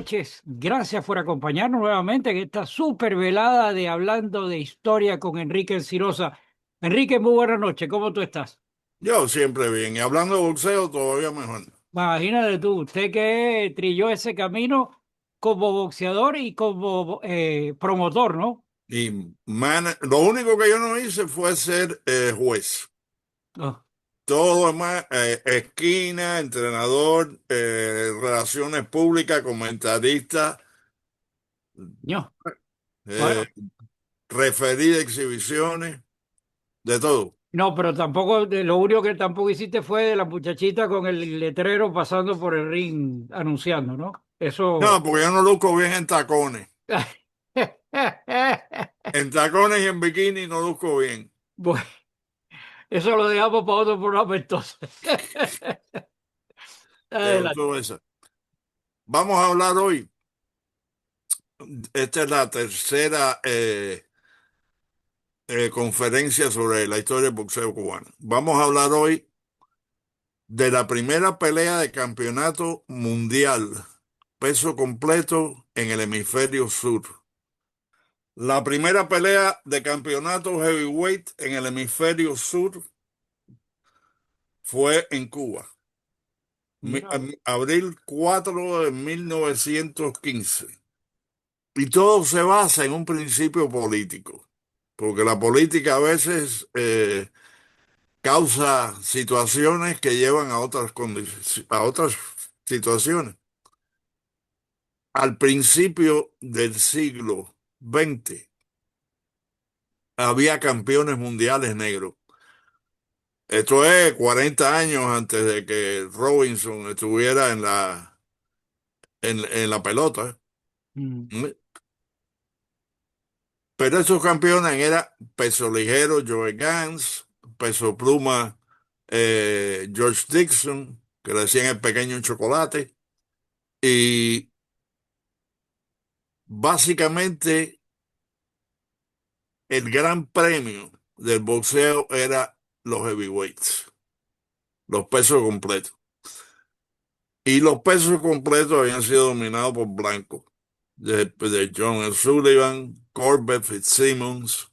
noches. Gracias por acompañarnos nuevamente en esta super velada de Hablando de Historia con Enrique Encirosa. Enrique, muy buenas noches. ¿Cómo tú estás? Yo siempre bien. Y hablando de boxeo, todavía mejor. Imagínate tú, usted que trilló ese camino como boxeador y como promotor, ¿no? Lo único que yo no hice fue ser juez. Oh, Todo lo demás, esquina, entrenador, relaciones públicas, comentarista, no. eh, Bueno, referí de exhibiciones, de todo. no, pero tampoco, lo único que tampoco hiciste fue de la muchachita con el letrero pasando por el ring anunciando, ¿no? Eso. No, porque yo no luzco bien en tacones. En tacones y en bikini no luzco bien. Bueno, eso lo dejamos para otro programa entonces. Pero Adelante. todo eso. Vamos a hablar hoy. Esta es la tercera conferencia sobre la historia del boxeo cubano. Vamos a hablar hoy de la primera pelea de campeonato mundial, peso completo en el hemisferio sur. La primera pelea de campeonato heavyweight en el hemisferio sur fue en Cuba, Mira, abril 4 de 1915. Y todo se basa en un principio político, porque la política a veces causa situaciones que llevan a a otras situaciones. Al principio del siglo XX había campeones mundiales negros. Esto es 40 años antes de que Robinson estuviera en la pelota. mm, ¿Eh? Pero esos campeones eran peso ligero Joe Gans, peso pluma George Dixon, que le decían el pequeño chocolate, y básicamente el gran premio del boxeo era los heavyweights, los pesos completos. Y los pesos completos habían sido dominados por blancos, de John Sullivan, Corbett Fitzsimmons,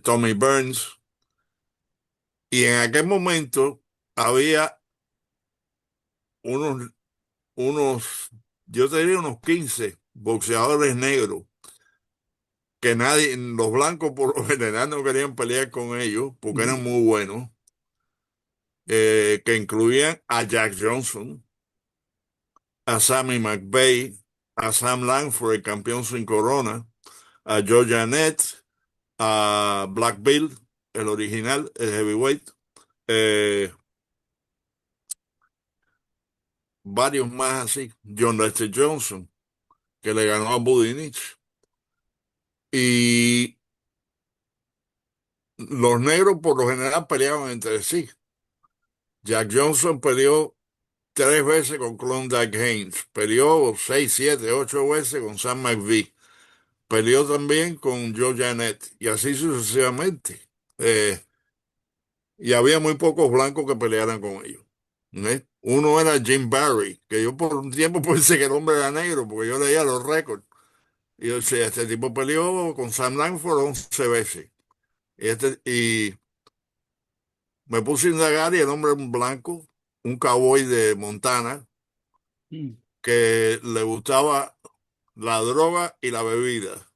Tommy Burns. Y en aquel momento había unos, unos, yo te diría unos 15 boxeadores negros que nadie, los blancos por lo general no querían pelear con ellos porque mm, eran muy buenos, que incluían a Jack Johnson, a Sammy McVeigh, a Sam Langford, el campeón sin corona, a Joe Janet, a Black Bill, el original, el heavyweight, eh, varios más así, John Lester Johnson, que le ganó a Budinich. Y los negros por lo general peleaban entre sí. Jack Johnson peleó 3 veces con Klondike Haynes, peleó 6, 7, 8 veces con Sam McVee. Peleó también con Joe Janet y así sucesivamente. Eh, y había muy pocos blancos que pelearan con ellos. ¿Eh? Uno era Jim Barry, que yo por un tiempo pensé que el hombre era negro, porque yo leía los récords. Y yo decía, este tipo peleó con Sam Langford 11 veces. Y me puse a indagar y el hombre era un blanco, un cowboy de Montana, mm. que le gustaba la droga y la bebida.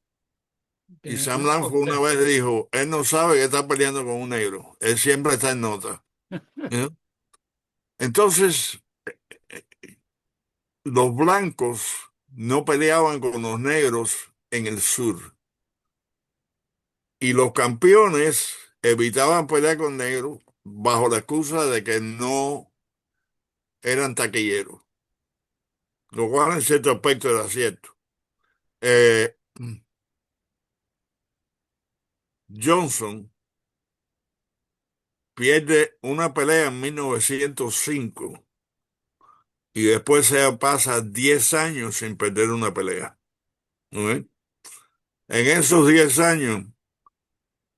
Y Tenía Sam un Langford una cóctel. vez dijo, él no sabe que está peleando con un negro, él siempre está en nota. ¿Eh? Entonces, los blancos no peleaban con los negros en el sur y los campeones evitaban pelear con negros bajo la excusa de que no eran taquilleros, lo cual en cierto aspecto era cierto. Eh, Johnson pierde una pelea en 1905 y después se pasa 10 años sin perder una pelea. ¿Ok? En esos 10 años,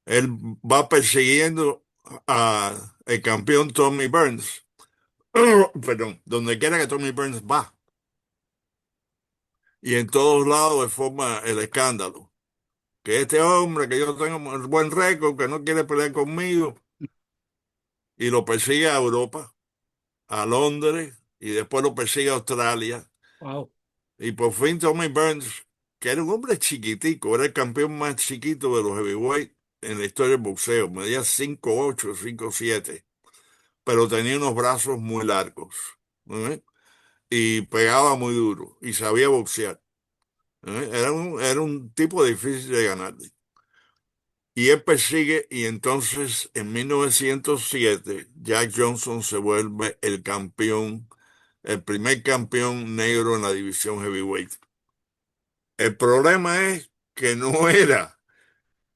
él va persiguiendo a el campeón Tommy Burns. Perdón, donde quiera que Tommy Burns va. y en todos lados se forma el escándalo. Que este hombre, que yo tengo un buen récord, que no quiere pelear conmigo, y lo persigue a Europa, a Londres, y después lo persigue a Australia. Wow. Y por fin Tommy Burns, que era un hombre chiquitico, era el campeón más chiquito de los heavyweight en la historia del boxeo, medía 5'8", 5'7", pero tenía unos brazos muy largos, ¿eh? Y pegaba muy duro y sabía boxear, ¿eh? Era un tipo difícil de ganar. Y él persigue, y entonces en 1907 Jack Johnson se vuelve el campeón, el primer campeón negro en la división heavyweight. El problema es que no era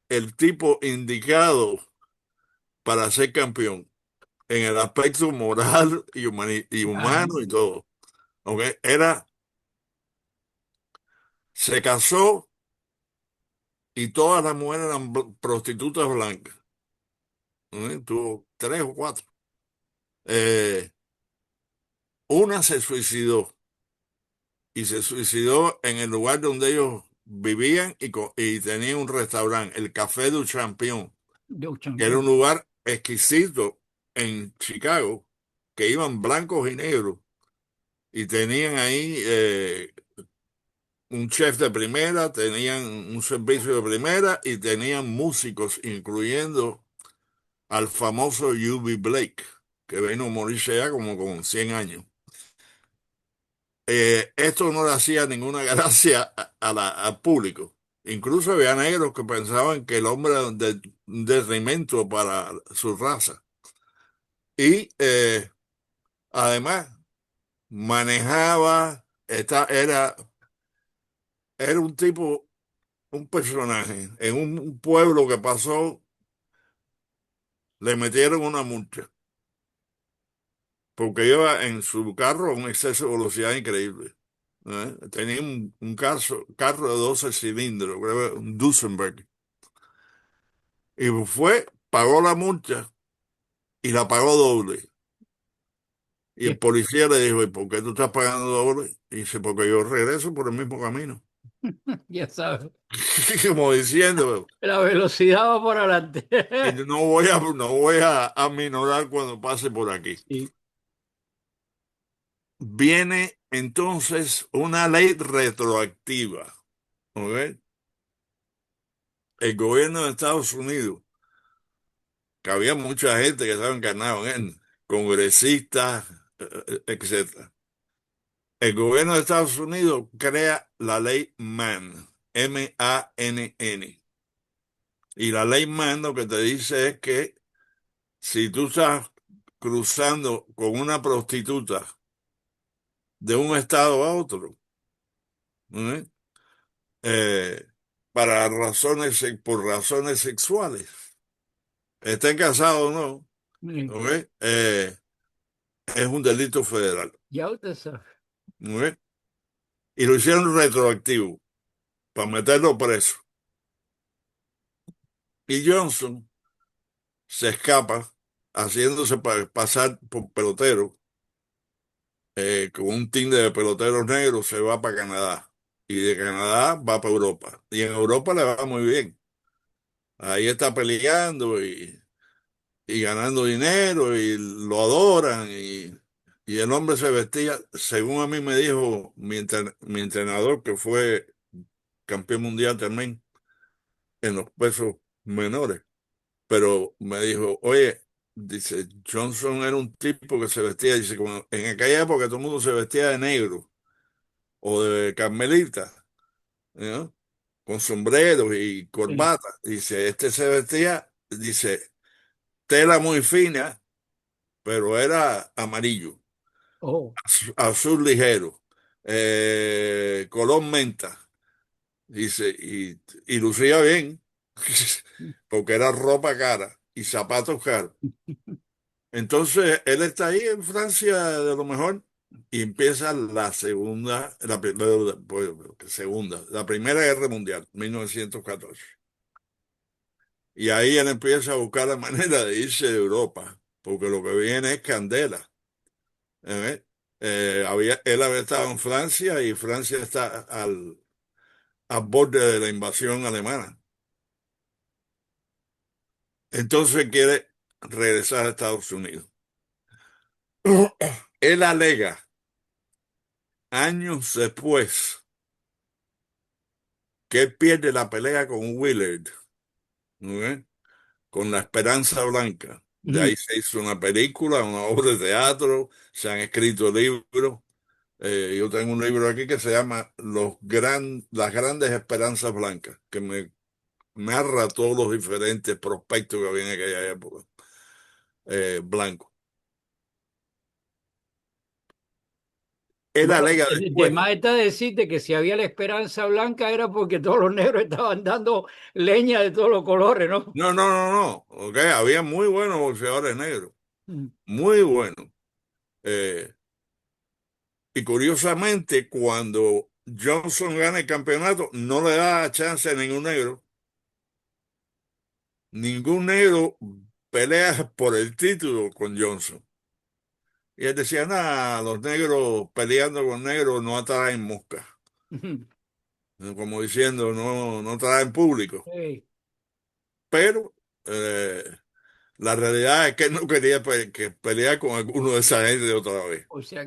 el tipo indicado para ser campeón en el aspecto moral y Ajá. humano y todo. ¿Ok? Se casó y todas las mujeres eran prostitutas blancas. ¿Ok? Tuvo tres o cuatro. Eh, una se suicidó y se suicidó en el lugar donde ellos vivían y tenían un restaurante, el Café du Champion, Yo que era champion. un lugar exquisito en Chicago, que iban blancos y negros y tenían ahí un chef de primera, tenían un servicio de primera y tenían músicos, incluyendo al famoso U.B. Blake, que vino a morirse ya como con 100 años. Esto no le hacía ninguna gracia al público. Incluso había negros que pensaban que el hombre era un detrimento para su raza. Y además manejaba, era un tipo, un personaje. En un pueblo que pasó, le metieron una multa porque iba en su carro a un exceso de velocidad increíble. Tenía carro de 12 cilindros, creo, un Duesenberg. Y pagó la multa y la pagó doble. Y Ya, el policía le dijo, ¿y por qué tú estás pagando doble? Y dice, porque yo regreso por el mismo camino. ya sabes. Como diciendo, La velocidad va por adelante. y no voy a aminorar cuando pase por aquí. Sí. Viene entonces una ley retroactiva. ¿Ok? El gobierno de Estados Unidos, que había mucha gente que estaba encarnado en él, congresistas, etcétera. El gobierno de Estados Unidos crea la ley Mann, Mann. Y la ley Mann lo que te dice es que si tú estás cruzando con una prostituta de un estado a otro, ¿eh? Eh, por razones sexuales, estén casados o no, Sí. ¿ok? Es un delito federal, Ya usted sabe. ¿ok? Y lo hicieron retroactivo para meterlo preso. Y Johnson se escapa haciéndose pasar por pelotero, con un team de peloteros negros se va para Canadá. Y de Canadá va para Europa. Y en Europa le va muy bien. Ahí está peleando y ganando dinero y lo adoran. Y el hombre se vestía, según a mí me dijo mi entrenador, que fue campeón mundial también en los pesos menores. Pero me dijo, oye, dice, Johnson era un tipo que se vestía, dice, como en aquella época todo el mundo se vestía de negro o de carmelita, ¿no? Con sombreros y Sí. corbata. Dice, este se vestía, dice, tela muy fina, pero era amarillo, Oh. azul ligero, color menta, dice, y lucía bien, porque era ropa cara y zapatos caros. Entonces, él está ahí en Francia de lo mejor y empieza la segunda, la Primera Guerra Mundial, 1914. Y ahí él empieza a buscar la manera de irse de Europa, porque lo que viene es candela. ¿Eh? Él había estado en Francia y Francia está al borde de la invasión alemana. Entonces quiere regresar a Estados Unidos. Él alega años después que él pierde la pelea con Willard, ¿ok? Con la Esperanza Blanca. De Ujú. ahí se hizo una película, una obra de teatro, se han escrito libros. Yo tengo un libro aquí que se llama Las grandes esperanzas blancas, que me narra todos los diferentes prospectos que había en aquella época, blanco. Él Bueno, alega de después. más está decirte que si había la esperanza blanca era porque todos los negros estaban dando leña de todos los colores, ¿no? No, no, no, no. Ok, había muy buenos boxeadores negros, Mm. muy buenos. Eh, y curiosamente, cuando Johnson gana el campeonato, no le da chance a ningún negro. Ningún negro pelea por el título con Johnson. Y él decía, nada, los negros peleando con negros no atraen mosca. Ujú. Como diciendo, no, no traen público. Sí, Pero eh, la realidad es que él no quería que pelear con alguno de esa gente otra vez. o sea,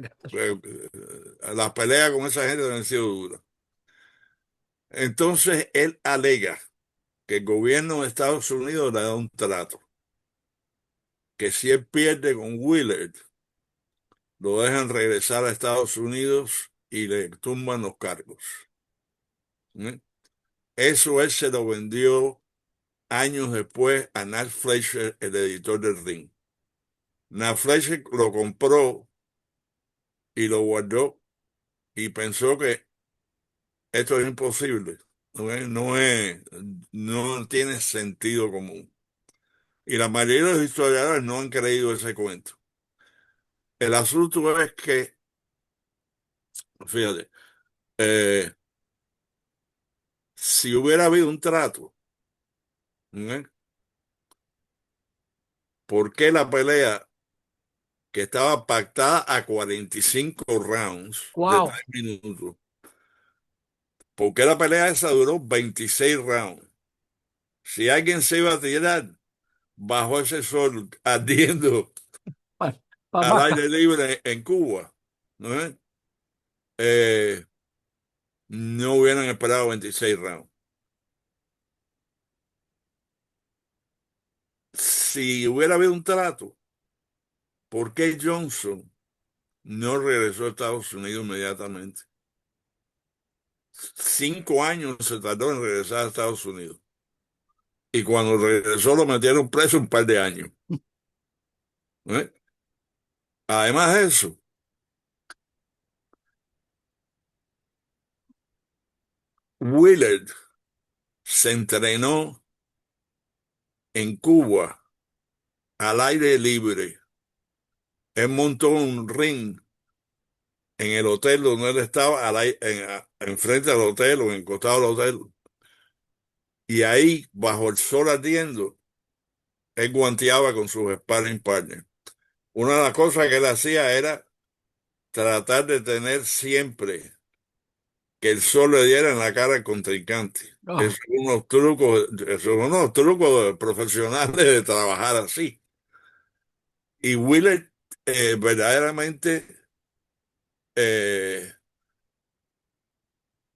Las peleas con esa gente han sido duras. Entonces él alega que el gobierno de Estados Unidos le da un trato, que si él pierde con Willard, lo dejan regresar a Estados Unidos y le tumban los cargos. ¿Eh? Eso él se lo vendió años después a Nat Fletcher, el editor del Ring. Nat Fletcher lo compró y lo guardó y pensó que esto es imposible. No tiene sentido común. Y la mayoría de los historiadores no han creído ese cuento. El asunto es que, fíjate, eh, si hubiera habido un trato, ¿eh? ¿Por qué la pelea que estaba pactada a 45 rounds de wow. 3 minutos? ¿Por qué la pelea esa duró 26 rounds? Si alguien se iba a tirar bajo ese sol ardiendo Pa al más. aire libre en Cuba, ¿no es? Eh, no hubieran esperado 26 rounds. Si hubiera habido un trato, ¿por qué Johnson no regresó a Estados Unidos inmediatamente? 5 años se tardó en regresar a Estados Unidos. Y cuando regresó lo metieron preso un par de años. ¿Eh? Además de eso, Willard se entrenó en Cuba al aire libre. Él montó un ring en el hotel donde él estaba, enfrente al hotel o en el costado del hotel. Y ahí, bajo el sol ardiendo, él guanteaba con sus sparring partners. Una de las cosas que él hacía era tratar de tener siempre que el sol le diera en la cara al contrincante. No, Esos son unos trucos profesionales de trabajar así. Y Willard verdaderamente, eh,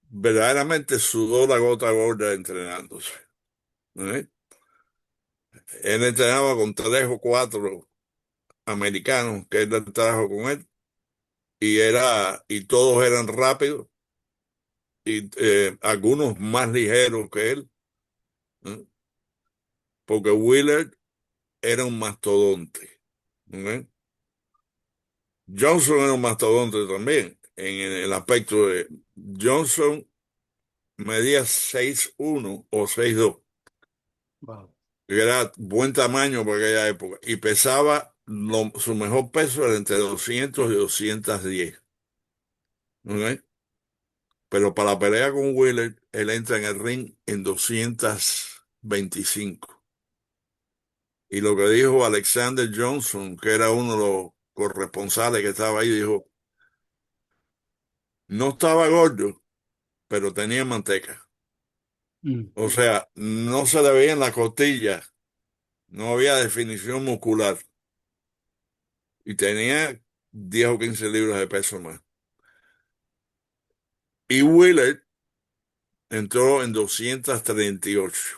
verdaderamente sudó la gota gorda entrenándose. ¿Eh? Él entrenaba con 3 o 4 americanos que él trajo con él y todos eran rápidos y algunos más ligeros que él, ¿eh? Porque Willard era un mastodonte. ¿Eh? Johnson era un mastodonte también, en el aspecto de Johnson medía 6'1" o 6'2", wow. que era buen tamaño para aquella época, y pesaba, su mejor peso era entre 200 y 210. ¿Ok? Pero para la pelea con Willard, él entra en el ring en 225. Y lo que dijo Alexander Johnson, que era uno de los corresponsales que estaba ahí, dijo, No estaba gordo, pero tenía manteca. O mm, sea, no se le veía en la costilla, no había definición muscular y tenía 10 o 15 libras de peso más. Y Willard entró en 238,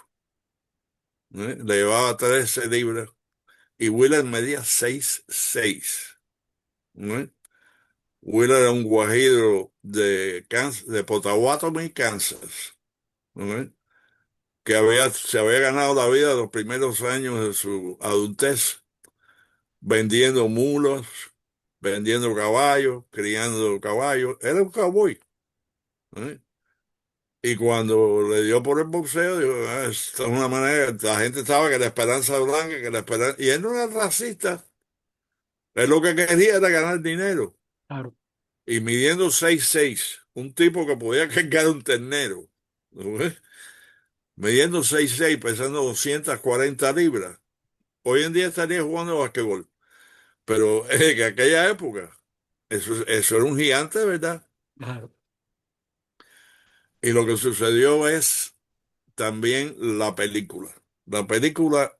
¿eh? Le llevaba 13 libras y Willard medía 6'6", ¿eh? Willard era un guajiro de, de Potawatomi, Kansas, ¿eh? Que se había ganado la vida los primeros años de su adultez vendiendo mulos, vendiendo caballos, criando caballos. Era un cowboy, ¿eh? Y cuando le dio por el boxeo, dijo, "Ah, esta es una manera, la gente estaba que la esperanza blanca, que la esperanza, y él no era racista, él lo que quería era ganar dinero. claro, Y midiendo 6'6", un tipo que podía cargar un ternero, ¿no ves? Midiendo 6'6", pesando 240 libras. Hoy en día estaría jugando basquetbol, pero en aquella época, eso era un gigante, ¿verdad? claro. Y lo que sucedió es también la película. La película,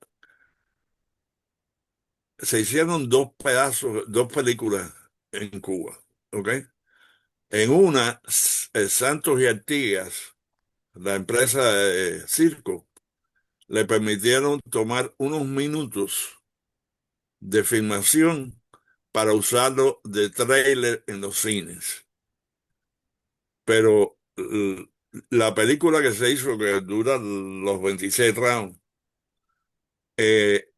se hicieron dos pedazos, dos películas en Cuba, ¿ok? En una, Santos y Artigas, la empresa de circo, le permitieron tomar unos minutos de filmación para usarlo de trailer en los cines. Pero la película que se hizo, que dura los 26 rounds, eh,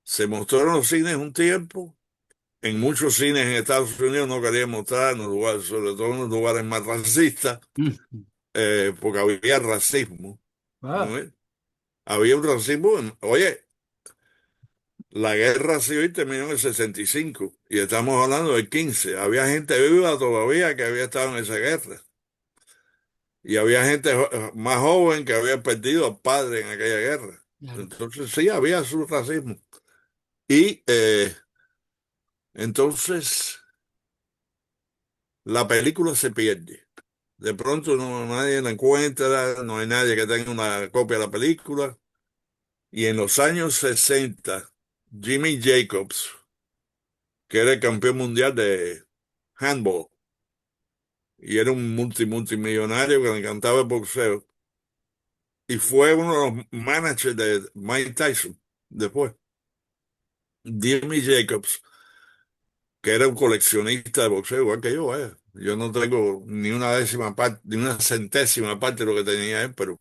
se mostró en los cines un tiempo. En muchos cines en Estados Unidos no querían mostrar en los lugares, sobre todo en los lugares más racistas, Mm, porque había racismo, ah, ¿no es? Había un racismo. Oye, la guerra civil terminó en el 65 y estamos hablando del 15. Había gente viva todavía que había estado en esa guerra. Y había gente más joven que había perdido al padre en aquella guerra. claro. Entonces sí, había su racismo. Y entonces la película se pierde. De pronto nadie la encuentra, no hay nadie que tenga una copia de la película. Y en los años 60, Jimmy Jacobs, que era el campeón mundial de handball, y era un multimillonario que le encantaba el boxeo, y fue uno de los managers de Mike Tyson después. Jimmy Jacobs, que era un coleccionista de boxeo, igual que yo, vaya. Yo no tengo ni una décima parte, ni una centésima parte de lo que tenía él, pero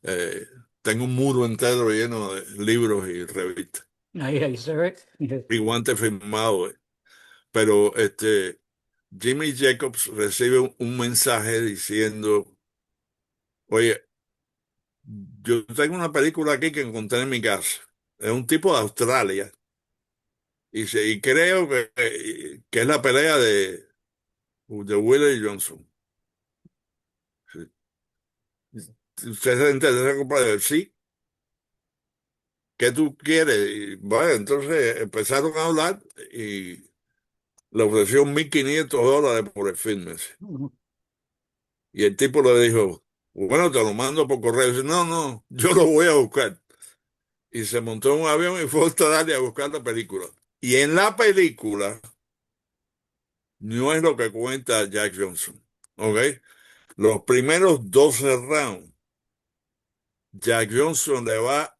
eh, tengo un muro entero lleno de libros y revistas Ahí se ve. y guantes firmados. Pero Jimmy Jacobs recibe un mensaje diciendo, oye, yo tengo una película aquí que encontré en mi casa. Es un tipo de Australia. Y creo que es la pelea de Willie Johnson. Usted se interesa, compadre. Sí, ¿qué tú quieres? Y, bueno, entonces empezaron a hablar y le ofreció $1.500 por el film ese. Mm, Y el tipo le dijo, bueno, te lo mando por correo. Y dice, no, no, yo lo voy a buscar. Y se montó en un avión y fue a Australia a buscar la película. Y en la película no es lo que cuenta Jack Johnson. ¿Ok? Los primeros 12 rounds, Jack Johnson le va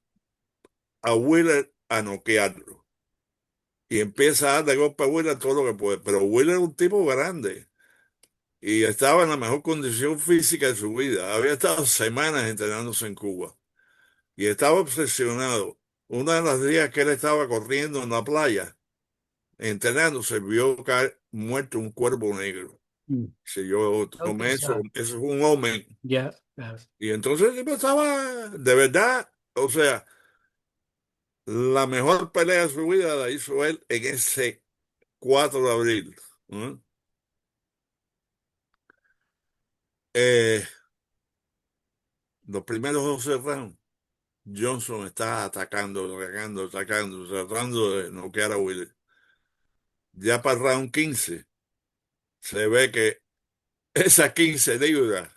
a Wheeler a noquearlo. Y empieza a darle golpe a Wheeler todo lo que puede. Pero Wheeler es un tipo grande. Y estaba en la mejor condición física de su vida. Había estado semanas entrenándose en Cuba. Y estaba obsesionado. Una de las días que él estaba corriendo en la playa, entrenándose, vio caer muerto un cuervo negro. mm. Si yo Ya usted tomé eso, sabe. eso es un hombre. Ya, claro. Y entonces yo estaba, de verdad, o sea, la mejor pelea de su vida la hizo él en ese 4 de abril. ¿No? Eh, los primeros 12 rounds, Johnson está atacando, tratando de noquear a Willie. Ya para el round 15 se ve que esas 15 libras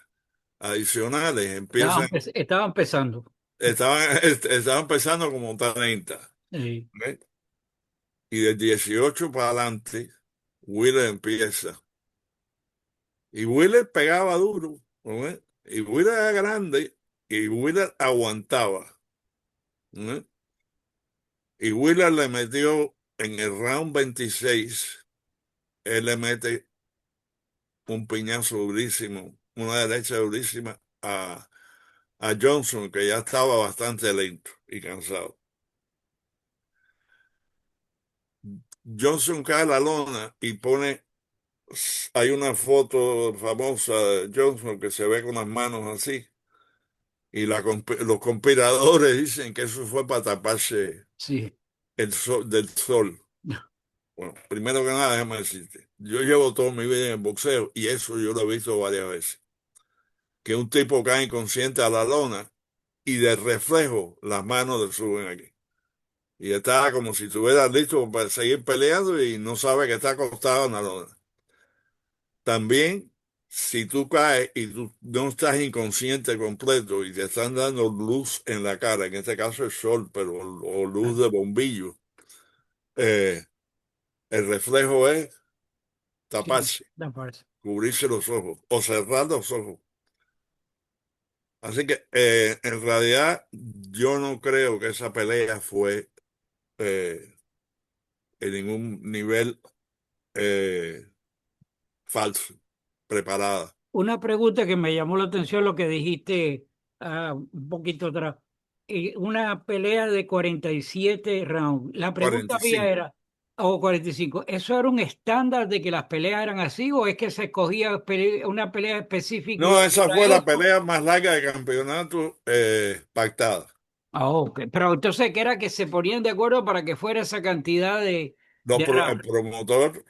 adicionales empiezan, Estaba empezando. estaban pesando como 30. Sí, ¿Ok? Y del 18 para adelante, Wheeler empieza. Y Wheeler pegaba duro. ¿Ok? Y Wheeler era grande y Wheeler aguantaba. ¿Ok? Y Wheeler le metió en el round 26, él le mete un piñazo durísimo, una derecha durísima a Johnson, que ya estaba bastante lento y cansado. Johnson cae a la lona y pone, hay una foto famosa de Johnson que se ve con las manos así, y los conspiradores dicen que eso fue para taparse sí. el sol, del sol. Bueno, primero que nada, déjame decirte, yo llevo toda mi vida en el boxeo y eso yo lo he visto varias veces, que un tipo cae inconsciente a la lona y de reflejo las manos le suben aquí. Y está como si estuviera listo para seguir peleando y no sabe que está acostado en la lona. También, si tú caes y tú no estás inconsciente completo y te están dando luz en la cara, en este caso es sol, pero o luz Claro, de bombillo, eh, el reflejo es sí, taparse, da fuerza. cubrirse los ojos o cerrar los ojos. Así que en realidad yo no creo que esa pelea fue eh, en ningún nivel eh, falso, preparada. Una pregunta que me llamó la atención lo que dijiste un poquito atrás. Una pelea de 47 rounds. La pregunta mía 45. era, o 45, ¿eso era un estándar de que las peleas eran así o es que se escogía una pelea específica No, esa para fue la eso? pelea más larga de campeonato pactada. Ah, ok. Pero entonces, ¿qué era que se ponían de acuerdo para que fuera esa cantidad de El rounds? promotor,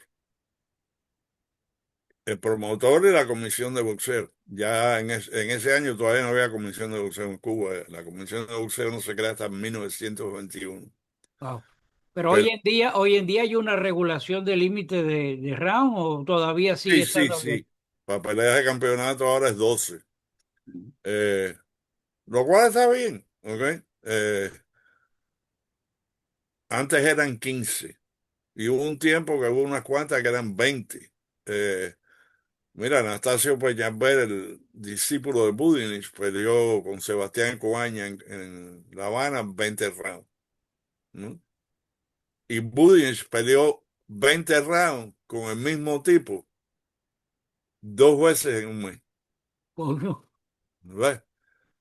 el promotor y la comisión de boxeo. Ya en ese año todavía no había comisión de boxeo en Cuba. La comisión de boxeo no se crea hasta 1921. Wow. Pero Pero hoy en día hay una regulación de límite de round o todavía sigue sí, sí, estando abierto. sí. La pelea de campeonato ahora es 12. Eh, lo cual está bien, ¿ok? Antes eran 15 y hubo un tiempo que hubo unas cuantas que eran 20. Eh, Mira, Anastasio Peñalver, el discípulo de Budinich, peleó con Sebastián Coaña en La Habana 20 rounds, ¿no? Y Budinich peleó 20 rounds con el mismo tipo dos veces en un mes, Bueno, ¿ves?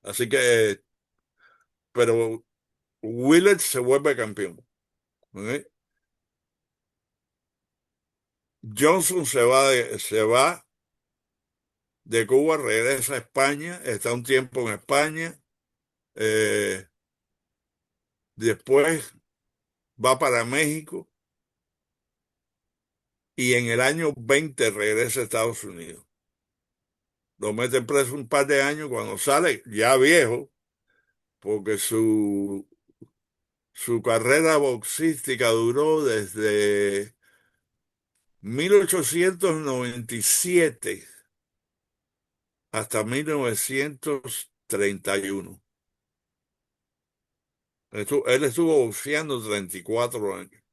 Así que, pero Willard se vuelve campeón, ¿ok? Johnson se va de Cuba, regresa a España, está un tiempo en España, eh, después va para México y en el año 20 regresa a Estados Unidos. Lo meten preso un par de años cuando sale, ya viejo, porque su carrera boxística duró desde 1897 hasta 1931. Él estuvo boxeando 34 años.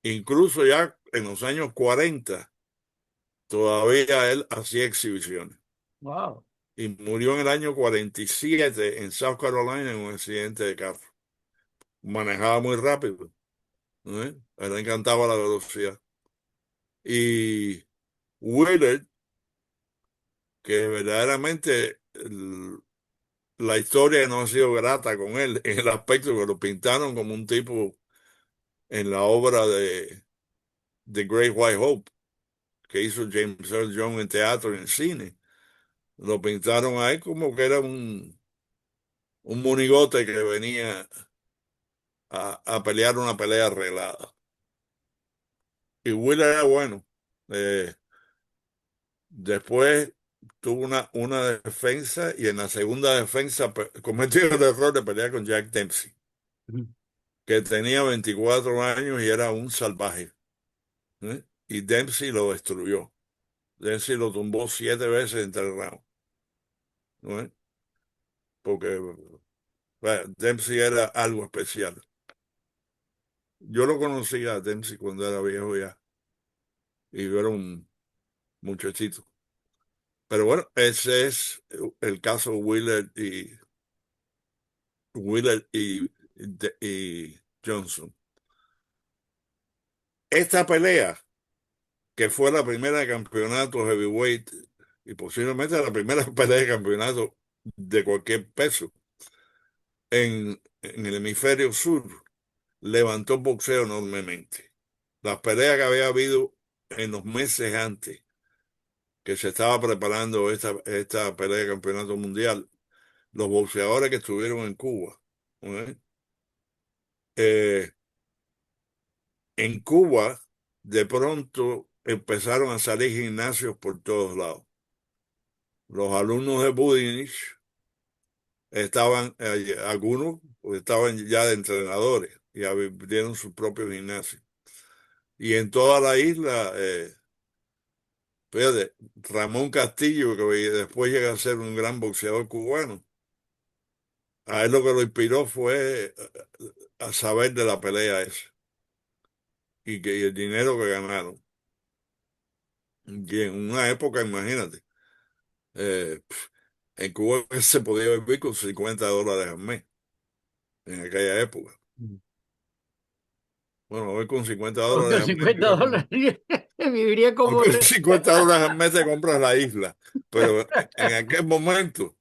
Incluso ya en los años 40 todavía él hacía exhibiciones. wow. Y murió en el año 47 en South Carolina en un accidente de carro. Manejaba muy rápido, ¿eh? A él le encantaba la velocidad. Y Willard, que verdaderamente la historia no ha sido grata con él en el aspecto que lo pintaron como un tipo en la obra de The Great White Hope que hizo James Earl Jones en teatro y en cine. Lo pintaron ahí como que era un monigote que venía a pelear una pelea arreglada. Y Willard era bueno. Eh, Después tuvo una defensa y en la segunda defensa cometió el error de pelear con Jack Dempsey, Ujú. que tenía 24 años y era un salvaje, ¿eh? Y Dempsey lo destruyó. Dempsey lo tumbó 7 veces en 3 rounds, ¿no es? Porque bueno, Dempsey era algo especial. Yo lo conocí a Dempsey cuando era viejo ya, y yo era un muchachito. Pero bueno, ese es el caso Wheeler y Johnson. Esta pelea, que fue la primera de campeonato heavyweight y posiblemente la primera pelea de campeonato de cualquier peso en el hemisferio sur, levantó el boxeo enormemente. Las peleas que había habido en los meses antes, que se estaba preparando esta pelea de campeonato mundial, los boxeadores que estuvieron en Cuba, ¿no? Eh, en Cuba, de pronto empezaron a salir gimnasios por todos lados. Los alumnos de Budinich estaban, algunos pues, estaban ya de entrenadores y abrieron su propio gimnasio. Y en toda la isla, fíjate, Ramón Castillo, que después llega a ser un gran boxeador cubano, a él lo que lo inspiró fue a saber de la pelea esa y el dinero que ganaron. Y en una época, imagínate, en Cuba se podía vivir con $50 al mes en aquella época. Mm. Bueno, hoy con 50 O dólares con al mes, 50 dólares viviría hoy como con rey. $50 al mes te compras la isla. Pero en aquel momento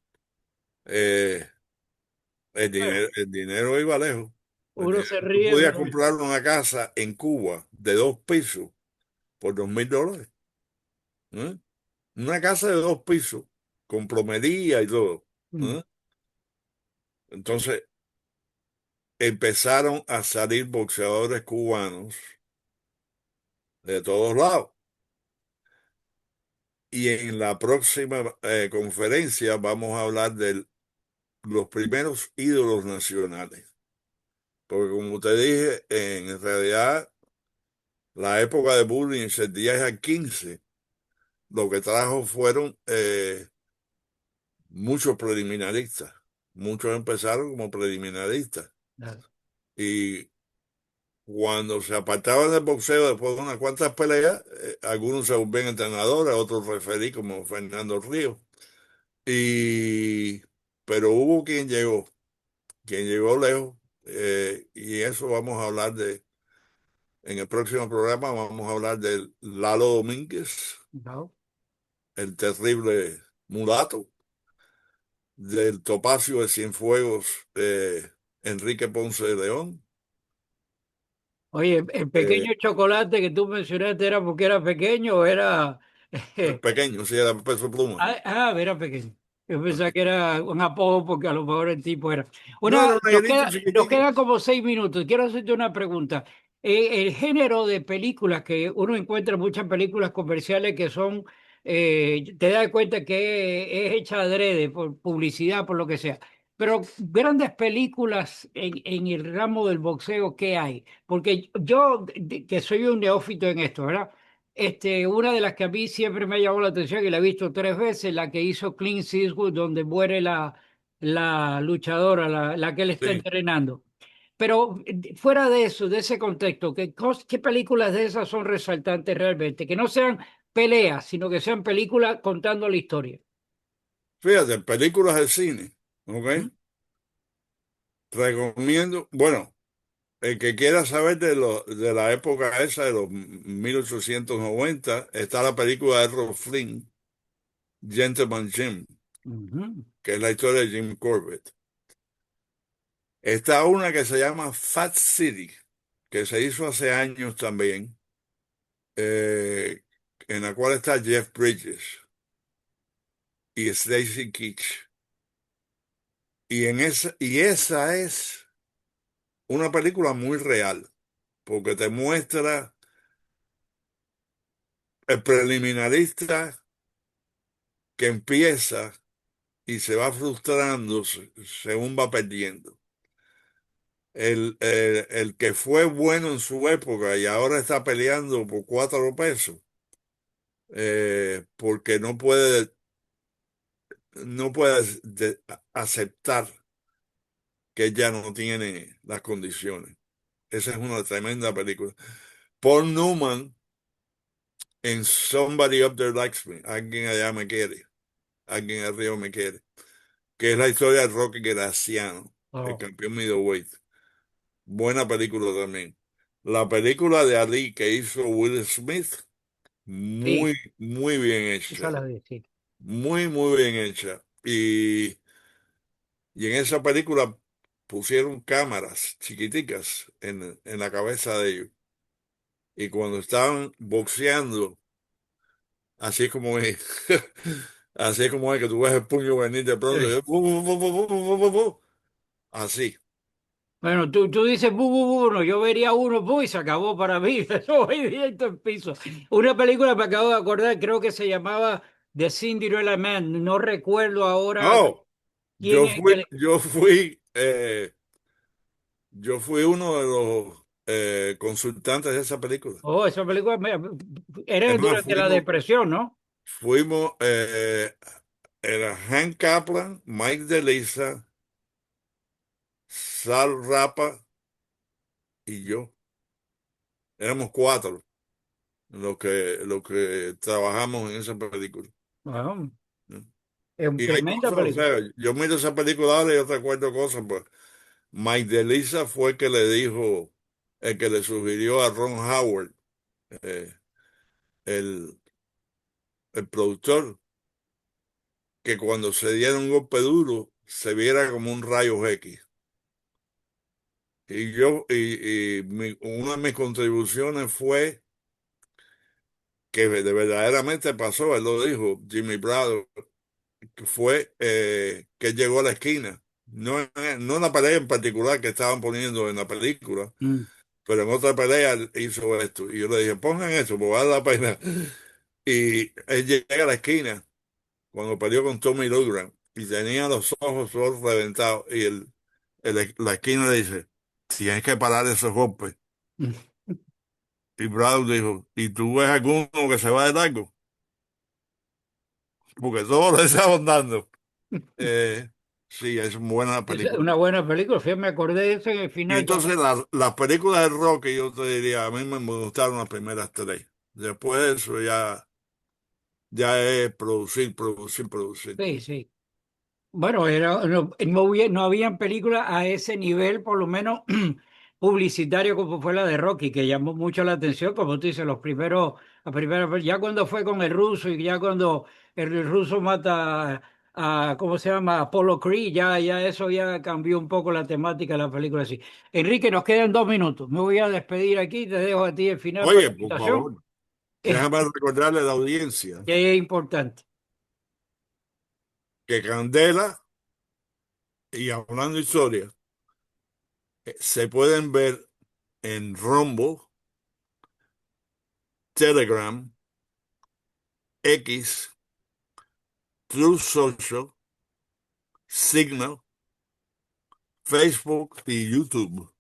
eh, el dinero iba lejos. Uno se Tú ríe, podías pero comprar una casa en Cuba de 2 pisos por $2,000. ¿Eh? Una casa de 2 pisos con plomería y todo. mm, ¿Eh? Entonces empezaron a salir boxeadores cubanos de todos lados. Y en la próxima conferencia vamos a hablar de los primeros ídolos nacionales. Porque como te dije, en realidad la época de bullying, el 10 al 15, lo que trajo fueron muchos preliminaristas. Muchos empezaron como preliminaristas. claro. Y cuando se apartaban del boxeo después de unas cuantas peleas, algunos se volvían entrenadores, otros referí como Fernando Ríos. Y, pero hubo quien llegó lejos, y eso vamos a hablar en el próximo programa vamos a hablar de Lalo Domínguez, ¿No? el terrible mulato, del Topacio de Cienfuegos, Enrique Ponce de León. Oye, el eh, pequeño chocolate que tú mencionaste era porque era pequeño o era... el pequeño, sí, era peso pluma. era pequeño. Yo pensaba que era un apodo porque a lo mejor el tipo era. No, era un negrito Nos chiquitico. quedan como 6 minutos. Quiero hacerte una pregunta. El género de películas que uno encuentra muchas películas comerciales que son, te das cuenta que es hecha adrede, por publicidad, por lo que sea. Pero grandes películas en el ramo del boxeo, ¿qué hay? Porque yo, que soy un neófito en esto, ¿verdad? Una de las que a mí siempre me ha llamado la atención y la he visto 3 veces, la que hizo Clint Eastwood, donde muere la luchadora, la que él está Sí. entrenando. Pero fuera de eso, de ese contexto, ¿qué películas de esas son resaltantes realmente? Que no sean peleas, sino que sean películas contando la historia. Fíjate, películas de cine, ¿ok? ¿Mm? Recomiendo, bueno, el que quiera saber de la época esa de los 1890, está la película de Errol Flynn, Gentleman Jim, Ujú. que es la historia de Jim Corbett. Está una que se llama Fat City, que se hizo hace años también, eh, en la cual está Jeff Bridges y Stacy Keach. Y esa es una película muy real, porque te muestra el preliminarista que empieza y se va frustrando según va perdiendo. El que fue bueno en su época y ahora está peleando por 4 pesos, porque no puede aceptar que ella no tiene las condiciones. Esa es una tremenda película. Paul Newman en Somebody Up There Likes Me, alguien allá me quiere, alguien arriba me quiere, que es la historia de Rocky Graciano, el Oh, campeón middleweight. Buena película también. La película de Ali que hizo Will Smith, sí, muy bien esa hecha. la vi, sí. Muy bien hecha. Y en esa película pusieron cámaras chiquiticas en la cabeza de ellos. Y cuando estaban boxeando, así es como es, así es como es que tú ves el puño venir de pronto, y ¡bu, bu, bu, bu, bu, bu, bu, bu! Así. Bueno, tú dices bu, bu, bu, no, yo vería uno, bu, y se acabó para mí. Yo voy directo al piso. Una película me acabo de acordar, creo que se llamaba The Cinderella Man. No recuerdo ahora No, quién es. yo fui uno de los consultantes de esa película. Oh, esa película era Es más, durante la depresión, ¿no? fuimos, era Hank Kaplan, Mike DeLisa, Sal Rapa y yo. Éramos cuatro los que trabajamos en esa película, Bueno, ¿no? es una Y hay tremenda cosas, o película. sea, yo miro esa película ahora y yo recuerdo cosas, pues Mike DeLisa fue el que le dijo, el que le sugirió a Ron Howard, eh, el, el productor, que cuando se diera un golpe duro se viera como un rayo X. Una de mis contribuciones fue que de verdaderamente pasó, él lo dijo, Jimmy Bravo, que fue que él llegó a la esquina. No, no en la pelea en particular que estaban poniendo en la película, Mm. pero en otra pelea él hizo esto. Y yo le dije, pongan esto, porque vale la pena. Y él llega a la esquina cuando peleó con Tommy Loughran y tenía los ojos todos reventados. Y la esquina le dice, tienes que parar esos golpes. Y Brad dijo, ¿y tú ves alguno que se va de largo? Porque todos lo estaban dando. Eh, sí, es buena Es película. una buena película, fíjate, me acordé de eso en el Y final entonces las películas de Rocky, yo te diría, a mí me gustaron las primeras tres. Después de eso ya es producir. sí, sí. Bueno, no habían películas a ese nivel, por lo menos publicitario, como fue la de Rocky, que llamó mucho la atención, como tú dices, ya cuando fue con el ruso y ya cuando el ruso mata ¿cómo se llama? Apollo Creed, ya eso ya cambió un poco la temática de la película así. Enrique, nos quedan 2 minutos. Me voy a despedir aquí, te dejo a ti el final para Oye, la por invitación, favor, déjame recordarle a la audiencia que es importante. que Candela y Hablando Historia se pueden ver en Rumble, Telegram, X, True Social, Signal, Facebook y YouTube.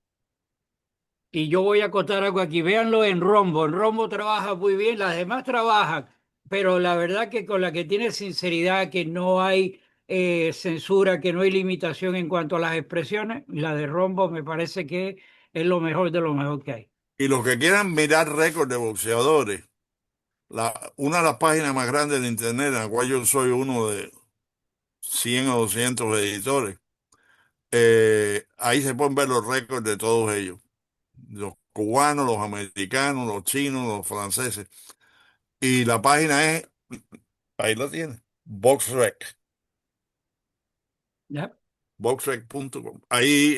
Y yo voy a acotar algo aquí. Véanlo en Rombo. En Rombo trabaja muy bien, las demás trabajan, pero la verdad que con la que tiene sinceridad, que no hay censura, que no hay limitación en cuanto a las expresiones, la de Rombo me parece que es lo mejor de lo mejor que hay. Y los que quieran mirar récords de boxeadores, una de las páginas más grandes de Internet, en la cual yo soy uno de 100 o 200 editores, ahí se pueden ver los récords de todos ellos. Los cubanos, los americanos, los chinos, los franceses. Y la página es, ahí lo tiene, BoxRec, ¿Ya? boxrec.com. Ahí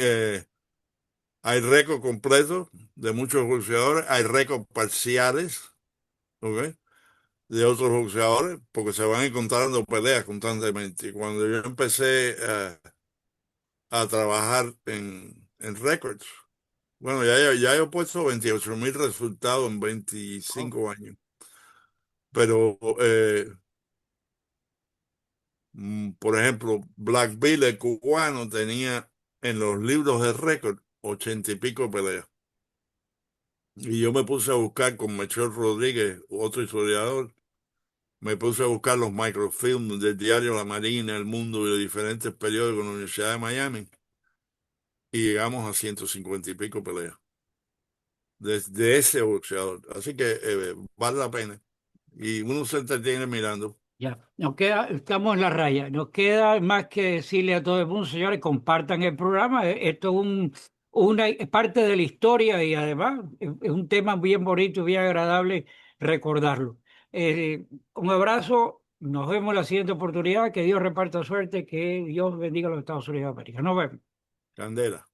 hay récords completos de muchos boxeadores, hay récords parciales, ¿ok? De otros boxeadores, porque se van encontrando peleas constantemente. Y cuando yo empecé a trabajar en récords, bueno, ya he puesto 28.000 resultados en Oh. 25 años, pero por ejemplo, Black Bill, el cubano, tenía en los libros de récord 80 y pico peleas. Y yo me puse a buscar con Melchor Rodríguez, otro historiador, me puse a buscar los microfilms del diario La Marina, El Mundo y de diferentes periódicos de la Universidad de Miami y llegamos a 150 y pico peleas de ese boxeador. Así que vale la pena. Y uno se entretiene mirando. Ya, nos queda, estamos en la raya. Nos queda más que decirle a todo el mundo, señores, compartan el programa. Esto es es parte de la historia y además es un tema bien bonito y bien agradable recordarlo. Un abrazo, nos vemos en la siguiente oportunidad. Que Dios reparta suerte, que Dios bendiga a los Estados Unidos de América. Nos vemos. Candela.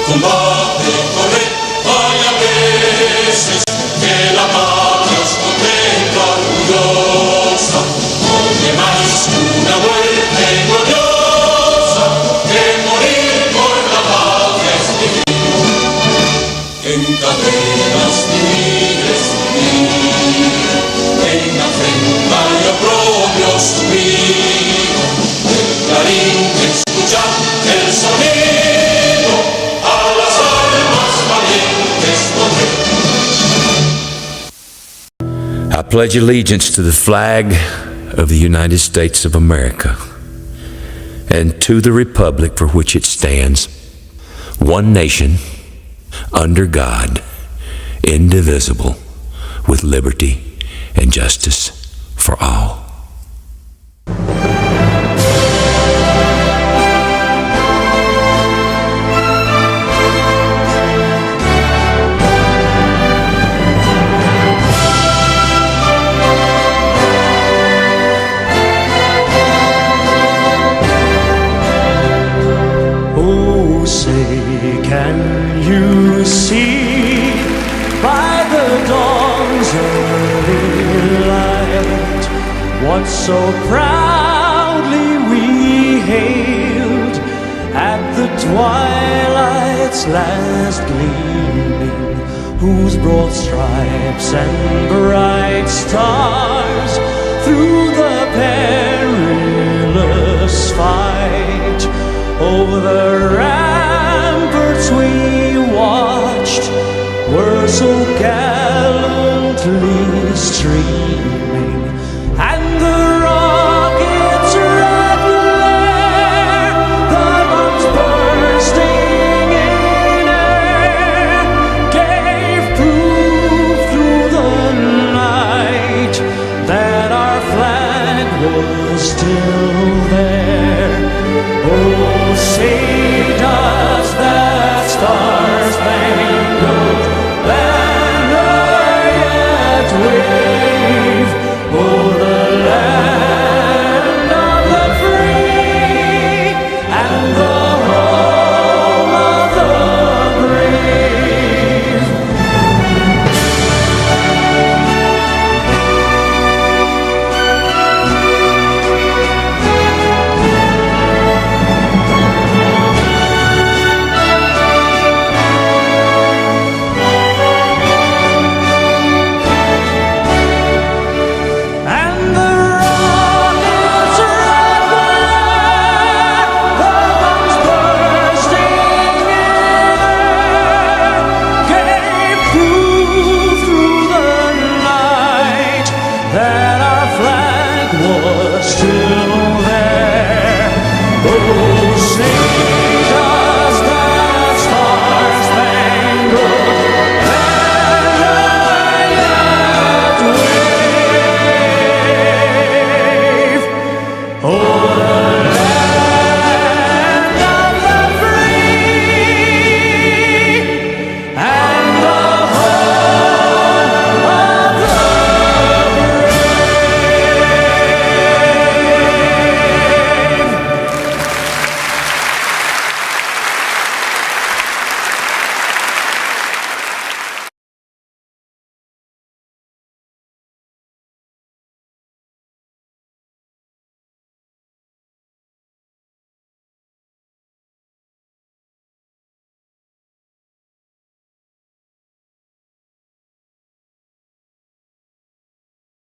Combate, correr, hay a veces que la patria os contempla orgullosa, oye más una muerte gloriosa que morir por la patria es vivir. En cadenas vivir es vivir, en afrenta y oprobio sufrir, el clarín que escucha el sonido. I pledge allegiance to the flag of the United States of America and to the republic for which it stands, one nation, under God, indivisible, with liberty and justice for all. Can you see by the dawn's early light what so proudly we hailed at the twilight's last gleaming, whose broad stripes and bright stars through the perilous fight over the ramparts we watched were so gallantly streaming, and the rockets' red glare, the bombs bursting in air, gave proof through the night that our flag was still there. Oh, say does that star-spangled banner yet wave o'er the land of the free and the home of the brave? Oh